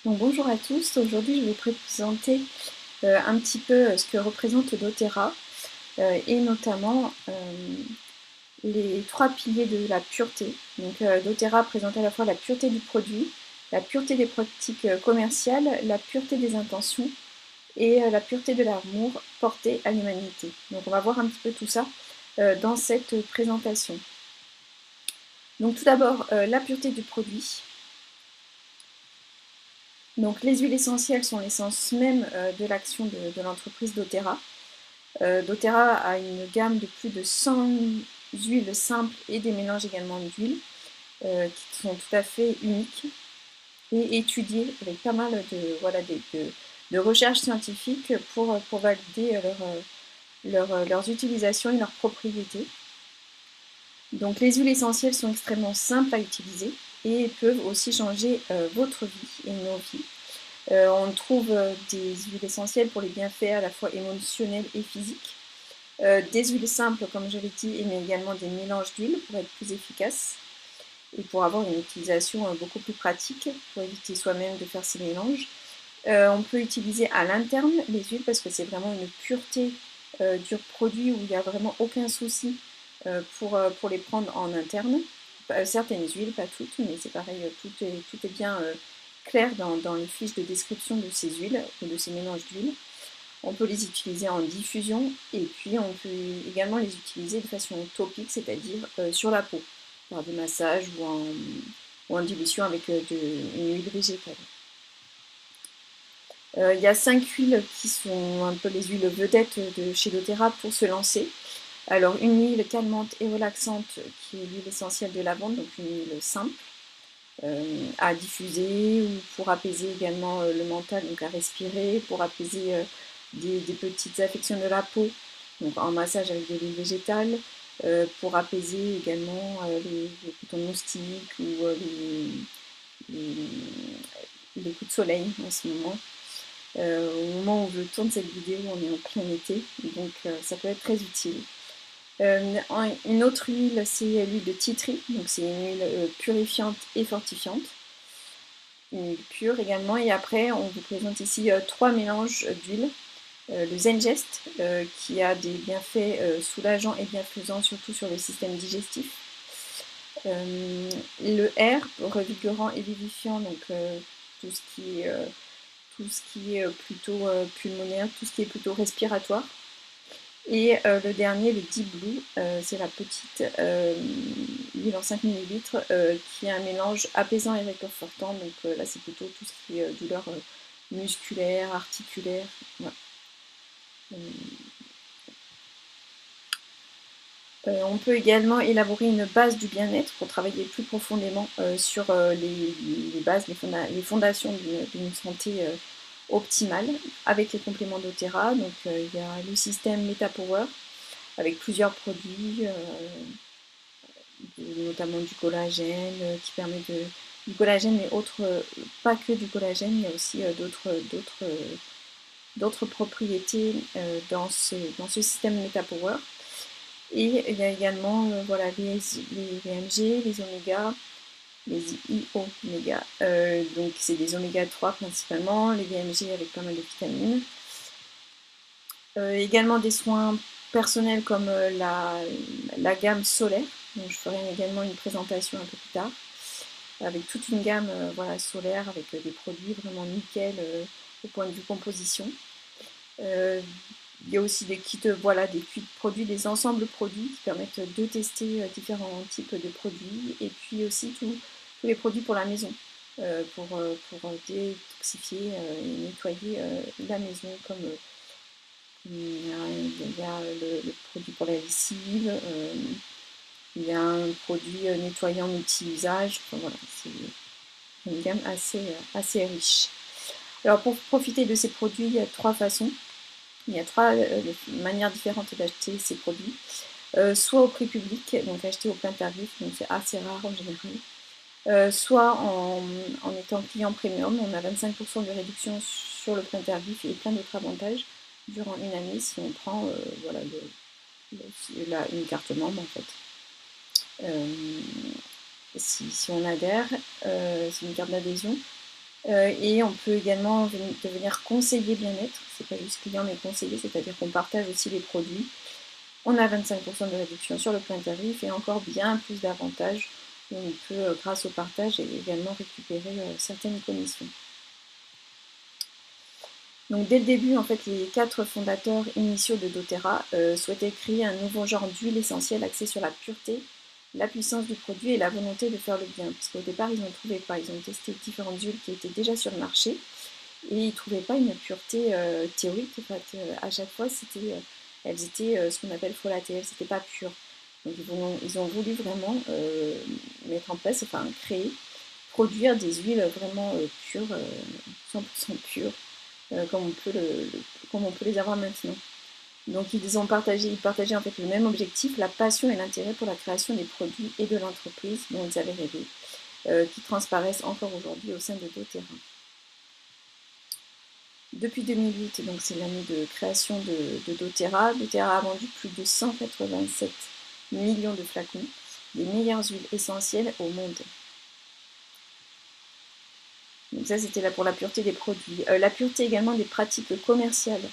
Donc, bonjour à tous, aujourd'hui je vais vous présenter un petit peu ce que représente doTERRA et notamment les trois piliers de la pureté. Donc doTERRA présente à la fois la pureté du produit, la pureté des pratiques commerciales, la pureté des intentions et la pureté de l'amour porté à l'humanité. Donc on va voir un petit peu tout ça dans cette présentation. Donc tout d'abord la pureté du produit. Donc les huiles essentielles sont l'essence même de l'action de l'entreprise doTERRA. doTERRA a une gamme de plus de 100 huiles simples et des mélanges également d'huiles qui sont tout à fait uniques et étudiés avec pas mal de recherches scientifiques pour valider leurs utilisations et leurs propriétés. Donc les huiles essentielles sont extrêmement simples à utiliser et peuvent aussi changer votre vie et nos vies. On trouve des huiles essentielles pour les bienfaits à la fois émotionnels et physiques. Des huiles simples, comme je l'ai dit, mais également des mélanges d'huiles pour être plus efficaces et pour avoir une utilisation beaucoup plus pratique, pour éviter soi-même de faire ces mélanges. On peut utiliser à l'interne les huiles parce que c'est vraiment une pureté du produit où il n'y a vraiment aucun souci pour les prendre en interne. Certaines huiles, pas toutes, mais c'est pareil, tout est bien clair dans les fiches de description de ces huiles ou de ces mélanges d'huiles. On peut les utiliser en diffusion et puis on peut également les utiliser de façon topique, c'est-à-dire sur la peau, par des massages ou en dilution avec une huile végétale. Il y a 5 huiles qui sont un peu les huiles vedettes de chez doTERRA pour se lancer. Alors une huile calmante et relaxante qui est l'huile essentielle de lavande, donc une huile simple à diffuser ou pour apaiser également le mental, donc à respirer, pour apaiser des petites affections de la peau, donc en massage avec de l'huile végétale, pour apaiser également les boutons de moustiques ou les coups de soleil en ce moment. Au moment où je tourne cette vidéo, on est en plein été, donc ça peut être très utile. Une autre huile, c'est l'huile de tea tree, donc c'est une huile purifiante et fortifiante. Une huile pure également, et après on vous présente ici 3 mélanges d'huile. Le Zengest, qui a des bienfaits soulageants et bienfaisants, surtout sur le système digestif. Le R, revigorant et vivifiant, donc tout ce qui est plutôt pulmonaire, tout ce qui est plutôt respiratoire. Et le dernier, le Deep Blue, c'est la petite huile en 5 ml qui est un mélange apaisant et réconfortant. Donc là, c'est plutôt tout ce qui est douleur musculaire, articulaire. Voilà. On peut également élaborer une base du bien-être pour travailler plus profondément sur les bases, les fondations d'une santé optimale avec les compléments doTERRA. Donc il y a le système MetaPower avec plusieurs produits, notamment du collagène qui permet du collagène, mais pas que du collagène, il y a aussi d'autres propriétés dans ce système MetaPower. Et il y a également voilà, les VMG, les oméga, les I-oméga. Donc c'est des oméga 3 principalement, les VMG avec pas mal de vitamines. Également des soins personnels comme la gamme solaire. Donc je ferai également une présentation un peu plus tard. Avec toute une gamme voilà, solaire avec des produits vraiment nickel au point de vue composition. Il y a aussi des kits, voilà, des kits produits, des ensembles produits qui permettent de tester différents types de produits et puis aussi tous les produits pour la maison pour détoxifier et nettoyer la maison comme il y a le produit pour la lessive, il y a un produit nettoyant multi-usage, enfin, voilà, c'est une gamme assez riche. Alors pour profiter de ces produits, il y a 3 façons. Il y a 3 manières différentes d'acheter ces produits. Soit au prix public, donc acheter au plein tarif, donc c'est assez rare en général. Soit en étant client premium, on a 25% de réduction sur le plein tarif et plein d'autres avantages durant une année si on prend voilà, une carte membre en fait. Si on adhère, c'est une carte d'adhésion. Et on peut également devenir conseiller bien-être, c'est pas juste client mais conseiller, c'est-à-dire qu'on partage aussi les produits. On a 25% de réduction sur le plein tarif et encore bien plus d'avantages où on peut, grâce au partage, également récupérer certaines commissions. Donc dès le début, en fait, les 4 fondateurs initiaux de doTERRA souhaitaient créer un nouveau genre d'huile essentielle axé sur la pureté, la puissance du produit et la volonté de faire le bien. Parce qu'au départ, ils n'en trouvaient pas. Ils ont testé différentes huiles qui étaient déjà sur le marché et ils ne trouvaient pas une pureté théorique. En fait, à chaque fois, elles étaient ce qu'on appelle folâtées, elles n'étaient pas pures. Donc ils ont voulu vraiment mettre en place, enfin créer, produire des huiles vraiment pures, 100% pures, comme on peut les avoir maintenant. Donc ils partageaient en fait le même objectif, la passion et l'intérêt pour la création des produits et de l'entreprise dont ils avaient rêvé, qui transparaissent encore aujourd'hui au sein de doTERRA. Depuis 2008, donc c'est l'année de création de doTERRA, doTERRA a vendu plus de 187 millions de flacons des meilleures huiles essentielles au monde. Donc ça c'était là pour la pureté des produits. La pureté également des pratiques commerciales.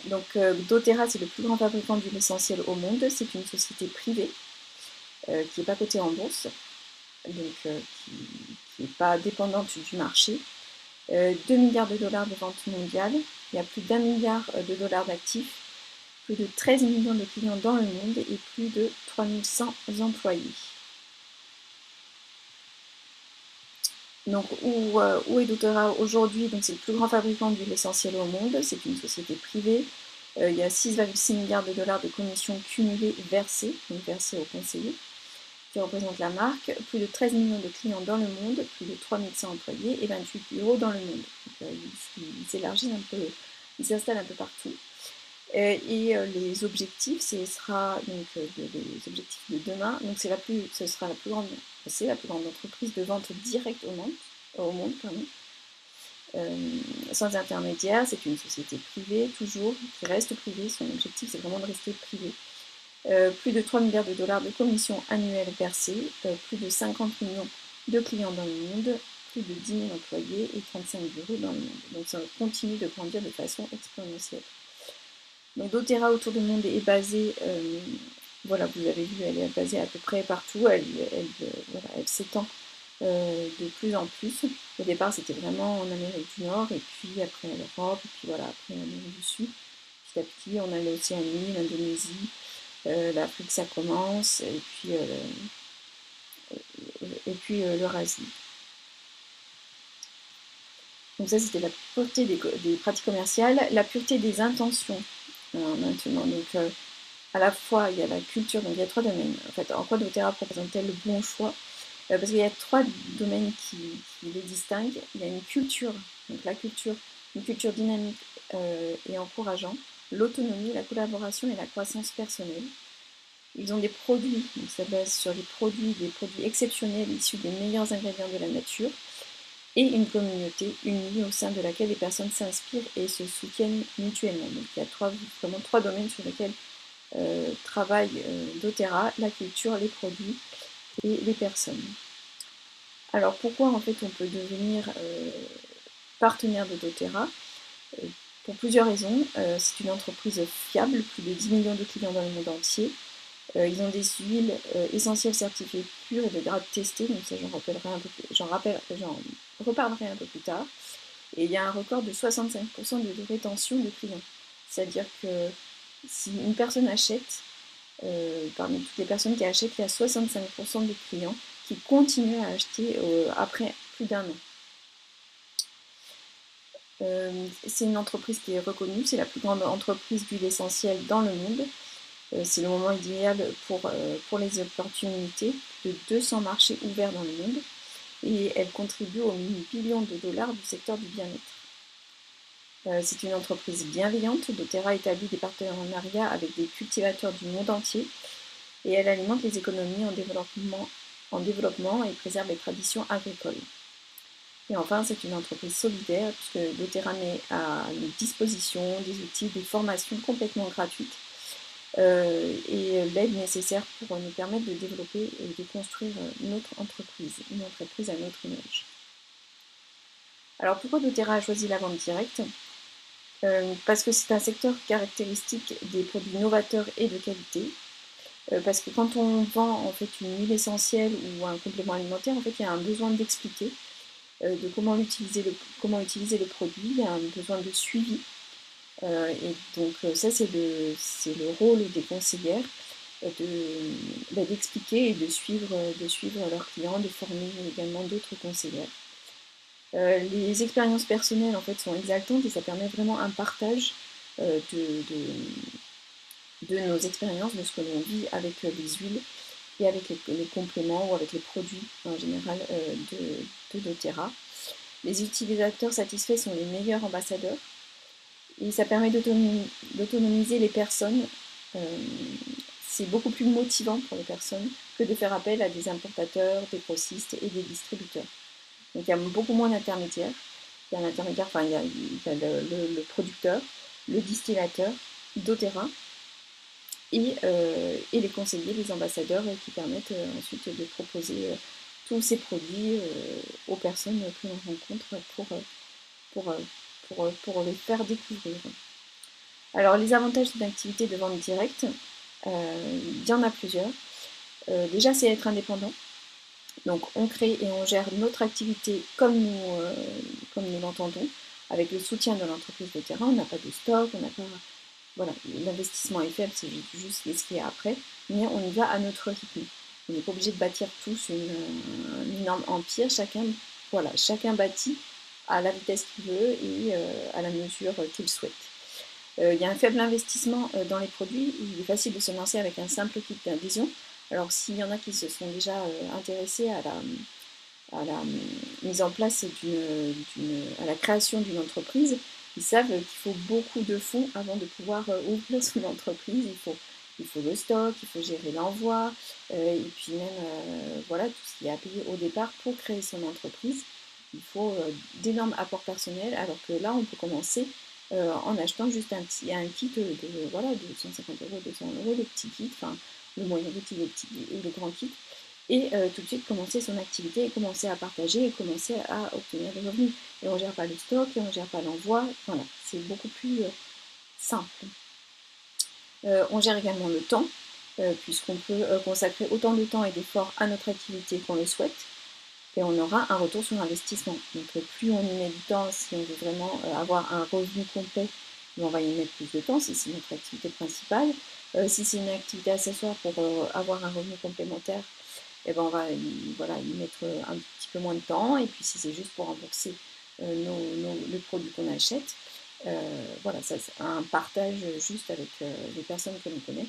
doTERRA, c'est le plus grand fabricant d'huile essentielle au monde. C'est une société privée qui n'est pas cotée en bourse, donc qui n'est pas dépendante du marché. 2 milliards de dollars de ventes mondiales. Il y a plus d'1 milliard de dollars d'actifs, plus de 13 millions de clients dans le monde et plus de 3100 employés. Donc, où est doTERRA aujourd'hui? Donc, c'est le plus grand fabricant d'huile essentielle au monde. C'est une société privée. Il y a 6,6 milliards de dollars de commissions cumulées versées, donc versées aux conseillers, qui représentent la marque. Plus de 13 millions de clients dans le monde, plus de 3100 employés et 28 bureaux dans le monde. Donc, ils s'élargissent un peu, ils s'installent un peu partout. Les objectifs, ce sera donc les objectifs de demain. Donc ce sera c'est la plus grande entreprise de vente directe au monde sans intermédiaire. C'est une société privée toujours qui reste privée. Son objectif, c'est vraiment de rester privé. Plus de 3 milliards de dollars de commissions annuelles versées, plus de 50 millions de clients dans le monde, plus de 10 000 employés et 35 bureaux dans le monde. Donc ça continue de grandir de façon exponentielle. Donc doTERRA autour du monde est basée, voilà, vous avez vu, elle est basée à peu près partout, elle s'étend de plus en plus. Au départ, c'était vraiment en Amérique du Nord, et puis après l'Europe, et puis voilà, après l'Amérique du Sud. Petit à petit, on a l'Océanie, l'Indonésie, l'Afrique, ça commence, et puis l'Eurasie. Donc ça, c'était la pureté des pratiques commerciales, la pureté des intentions maintenant. Donc à la fois, il y a la culture, donc il y a 3 domaines. En fait, en quoi doTERRA représente-t-elle le bon choix? Parce qu'il y a 3 domaines qui les distinguent. Il y a une culture, donc la culture, une culture dynamique et encourageante, l'autonomie, la collaboration et la croissance personnelle. Ils ont des produits, donc ça base sur des produits exceptionnels issus des meilleurs ingrédients de la nature, et une communauté unie au sein de laquelle les personnes s'inspirent et se soutiennent mutuellement. Donc il y a vraiment 3 domaines sur lesquels travaille doTERRA, la culture, les produits et les personnes. Alors pourquoi en fait on peut devenir partenaire de doTERRA? Pour plusieurs raisons. C'est une entreprise fiable, plus de 10 millions de clients dans le monde entier. Ils ont des huiles essentielles certifiées pures et de grade testé, donc ça j'en reparlerai un peu plus tard. Et il y a un record de 65% de rétention de clients. C'est-à-dire que si une personne achète, parmi toutes les personnes qui achètent, il y a 65% des clients qui continuent à acheter après plus d'1 an. C'est une entreprise qui est reconnue, c'est la plus grande entreprise d'huile essentielle dans le monde. C'est le moment idéal pour les opportunités, de 200 marchés ouverts dans le monde, et elle contribue aux billions de dollars du secteur du bien-être. C'est une entreprise bienveillante. doTERRA établit des partenariats avec des cultivateurs du monde entier et elle alimente les économies en développement et préserve les traditions agricoles. Et enfin, c'est une entreprise solidaire puisque doTERRA met à notre disposition des outils, des formations complètement gratuites et l'aide nécessaire pour nous permettre de développer et de construire notre entreprise, une entreprise à notre image. Alors pourquoi doTERRA a choisi la vente directe? Parce que c'est un secteur caractéristique des produits novateurs et de qualité. Parce que quand on vend en fait une huile essentielle ou un complément alimentaire, en fait, il y a un besoin d'expliquer de comment utiliser le produit, il y a un besoin de suivi. Et donc ça, c'est le rôle des conseillères d'expliquer et de suivre leurs clients, de former également d'autres conseillères. Les expériences personnelles en fait sont exaltantes et ça permet vraiment un partage de nos expériences, de ce que l'on vit avec les huiles et avec les compléments ou avec les produits en général de doTERRA. Les utilisateurs satisfaits sont les meilleurs ambassadeurs et ça permet d'autonomiser les personnes. Euh, c'est beaucoup plus motivant pour les personnes que de faire appel à des importateurs, des grossistes et des distributeurs. Donc il y a beaucoup moins d'intermédiaires. Il y a un intermédiaire, enfin il y a le producteur, le distillateur, doTERRA et les conseillers, les ambassadeurs qui permettent ensuite de proposer tous ces produits aux personnes que l'on rencontre pour, pour les faire découvrir. Alors les avantages d'une activité de vente directe, il y en a plusieurs. Déjà c'est être indépendant. Donc on crée et on gère notre activité comme nous l'entendons, avec le soutien de l'entreprise doTERRA. On n'a pas de stock, on n'a pas. Voilà, l'investissement est faible, c'est juste ce qu'il y a après, mais on y va à notre rythme. On n'est pas obligé de bâtir tous un énorme empire, chacun bâtit à la vitesse qu'il veut et à la mesure qu'il souhaite. Il y a un faible investissement dans les produits, il est facile de se lancer avec un simple kit d'adhésion. Alors s'il y en a qui se sont déjà intéressés à la mise en place à la création d'une entreprise, ils savent qu'il faut beaucoup de fonds avant de pouvoir ouvrir son entreprise. Il faut le stock, il faut gérer l'envoi, et puis même voilà, tout ce qui est à payer au départ pour créer son entreprise. Il faut d'énormes apports personnels, alors que là, on peut commencer en achetant juste un kit voilà, de 150 euros, 200 euros, le petit kit, enfin le moyen kit et le grand kit, et tout de suite commencer son activité et commencer à partager et commencer à obtenir des revenus. Et on ne gère pas le stock, et on ne gère pas l'envoi, voilà, c'est beaucoup plus simple. On gère également le temps, puisqu'on peut consacrer autant de temps et d'efforts à notre activité qu'on le souhaite, et on aura un retour sur investissement. Donc plus on y met du temps, si on veut vraiment avoir un revenu complet, on va y mettre plus de temps si c'est notre activité principale. Si c'est une activité accessoire pour avoir un revenu complémentaire, et ben on va y mettre un petit peu moins de temps. Et puis si c'est juste pour rembourser les produits qu'on achète, voilà, ça c'est un partage juste avec les personnes que l'on connaît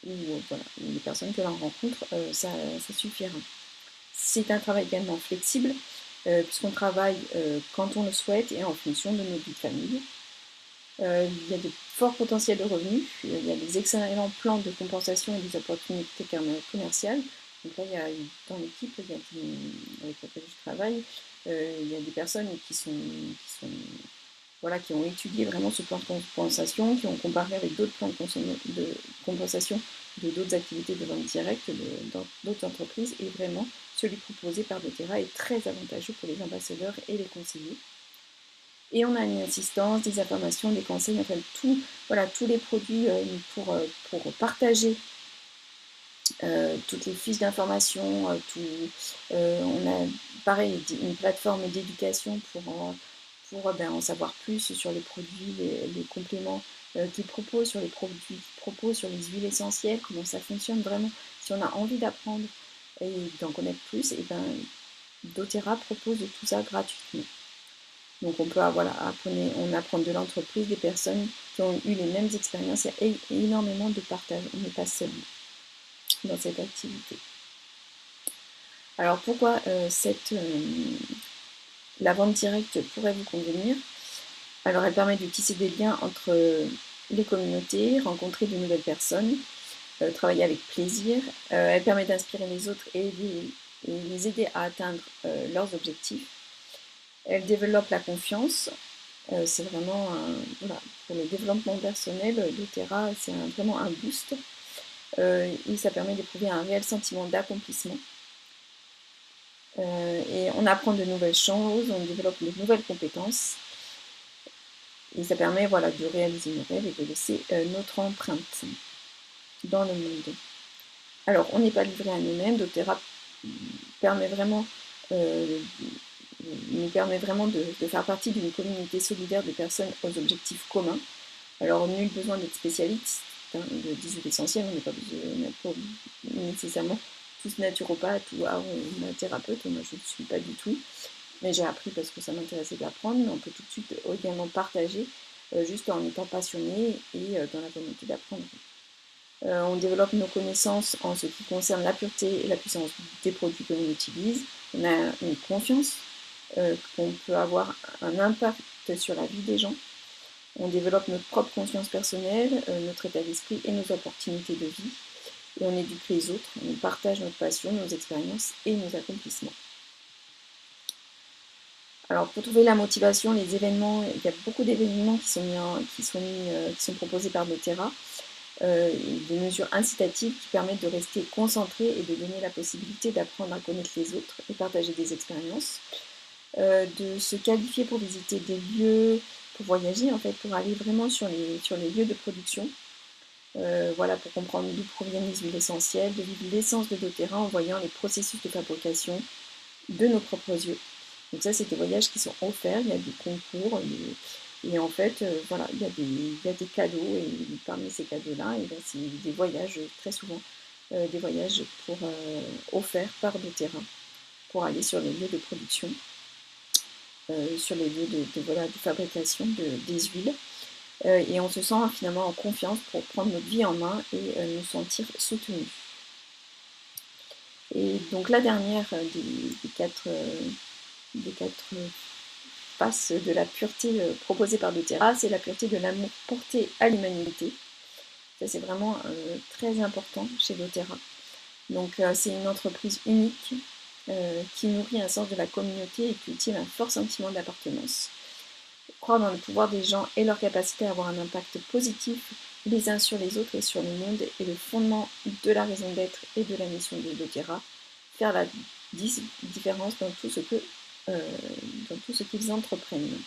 ou voilà, les personnes que l'on rencontre, ça suffira. C'est un travail également flexible, puisqu'on travaille quand on le souhaite et en fonction de nos vies de famille. Il y a de forts potentiels de revenus, il y a des excellents plans de compensation et des opportunités commerciales. Donc là, dans l'équipe avec laquelle je travaille, il y a des personnes qui ont étudié vraiment ce plan de compensation, qui ont comparé avec d'autres plans de compensation de d'autres activités de vente directe d'autres entreprises, et vraiment, celui proposé par doTERRA est très avantageux pour les ambassadeurs et les conseillers. Et on a une assistance, des informations, des conseils, enfin tous les produits pour partager toutes les fiches d'information, on a pareil une plateforme d'éducation pour en savoir plus sur les produits, les compléments qu'ils proposent, sur les produits qu'ils proposent, sur les huiles essentielles, comment ça fonctionne vraiment. Si on a envie d'apprendre et d'en connaître plus, et ben doTERRA propose tout ça gratuitement. Donc on apprend de l'entreprise, des personnes qui ont eu les mêmes expériences, il y a énormément de partage, on n'est pas seul dans cette activité. Alors pourquoi la vente directe pourrait vous convenir? Alors elle permet de tisser des liens entre les communautés, rencontrer de nouvelles personnes, travailler avec plaisir. Elle permet d'inspirer les autres et les aider à atteindre leurs objectifs. Elle développe la confiance. C'est vraiment pour le développement personnel, doTERRA, c'est vraiment un boost. Et ça permet d'éprouver un réel sentiment d'accomplissement. Et on apprend de nouvelles choses, on développe de nouvelles compétences. Et ça permet voilà, de réaliser nos rêves et de laisser notre empreinte dans le monde. Alors, on n'est pas livré à nous-mêmes. doTERRA permet vraiment, nous permet vraiment de faire partie d'une communauté solidaire de personnes aux objectifs communs. Alors, nul besoin d'être spécialiste de 18 essentiels, on n'est pas nécessairement tous naturopathes ou thérapeutes, moi je ne suis pas du tout, mais j'ai appris parce que ça m'intéressait d'apprendre, mais on peut tout de suite également partager juste en étant passionné et dans la volonté d'apprendre. On développe nos connaissances en ce qui concerne la pureté et la puissance des produits que l'on utilise. On a une confiance qu'on peut avoir un impact sur la vie des gens. On développe notre propre confiance personnelle, notre état d'esprit et nos opportunités de vie. Et on éduque les autres, on partage notre passion, nos expériences et nos accomplissements. Alors pour trouver la motivation, les événements, il y a beaucoup d'événements qui sont proposés par doTERRA. Des mesures incitatives qui permettent de rester concentré et de donner la possibilité d'apprendre à connaître les autres et partager des expériences, de se qualifier pour visiter des lieux, pour voyager en fait, pour aller vraiment sur les lieux de production, voilà, pour comprendre d'où proviennent les huiles essentielles, de vivre l'essence de doTERRA en voyant les processus de fabrication de nos propres yeux. Donc ça, c'est des voyages qui sont offerts, il y a des concours, et en fait, voilà, il y a des cadeaux, et parmi ces cadeaux-là, ben, c'est des voyages, très souvent, des voyages offerts par doTERRA pour aller sur les lieux de production, sur les lieux de fabrication des huiles. Et on se sent finalement en confiance pour prendre notre vie en main et nous sentir soutenus. Et donc la dernière des quatre faces de la pureté proposée par doTERRA, c'est la pureté de l'amour porté à l'humanité. Ça c'est vraiment très important chez doTERRA. Donc c'est une entreprise unique qui nourrit un sens de la communauté et cultive un fort sentiment d'appartenance. Croire dans le pouvoir des gens et leur capacité à avoir un impact positif les uns sur les autres et sur le monde est le fondement de la raison d'être et de la mission de doTERRA. Faire la différence dans tout ce qu'ils entreprennent.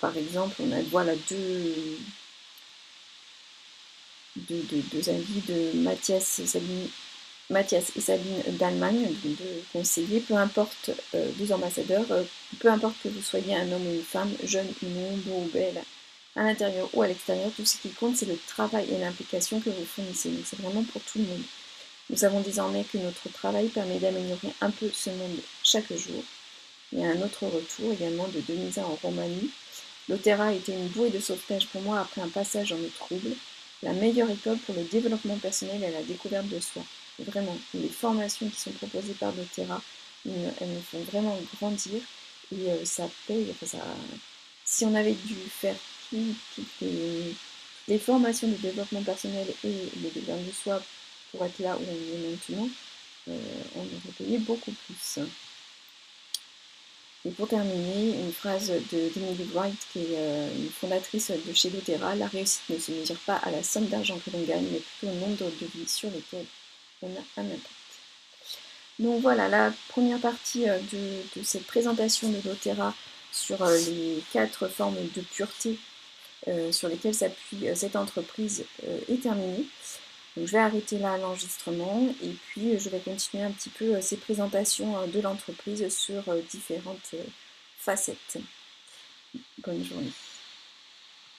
Par exemple, on a voilà, deux avis de Mathias et Sabine d'Allemagne, deux conseillers, peu importe, deux ambassadeurs, peu importe que vous soyez un homme ou une femme, jeune ou non, beau ou belle, à l'intérieur ou à l'extérieur, tout ce qui compte c'est le travail et l'implication que vous fournissez. Donc c'est vraiment pour tout le monde. Nous savons désormais que notre travail permet d'améliorer un peu ce monde chaque jour. Il y a un autre retour également de Denisa en Roumanie. doTERRA a été une bouée de sauvetage pour moi après un passage dans le trouble. La meilleure école pour le développement personnel et la découverte de soi. Vraiment, les formations qui sont proposées par doTERRA, elles nous font vraiment grandir et ça paye. Enfin, si on avait dû faire toutes les formations de développement personnel et le développement de soi pour être là où on est maintenant, on aurait payé beaucoup plus. Et pour terminer, une phrase d'Emily Wright, qui est une fondatrice de chez doTERRA: la réussite ne se mesure pas à la somme d'argent que l'on gagne, mais plutôt au nombre de vies sur lesquelles on a un impact. Donc voilà, la première partie de cette présentation de doTERRA sur les 4 formes de pureté sur lesquelles s'appuie cette entreprise est terminée. Donc je vais arrêter là l'enregistrement et puis je vais continuer un petit peu ces présentations de l'entreprise sur différentes facettes. Bonne journée.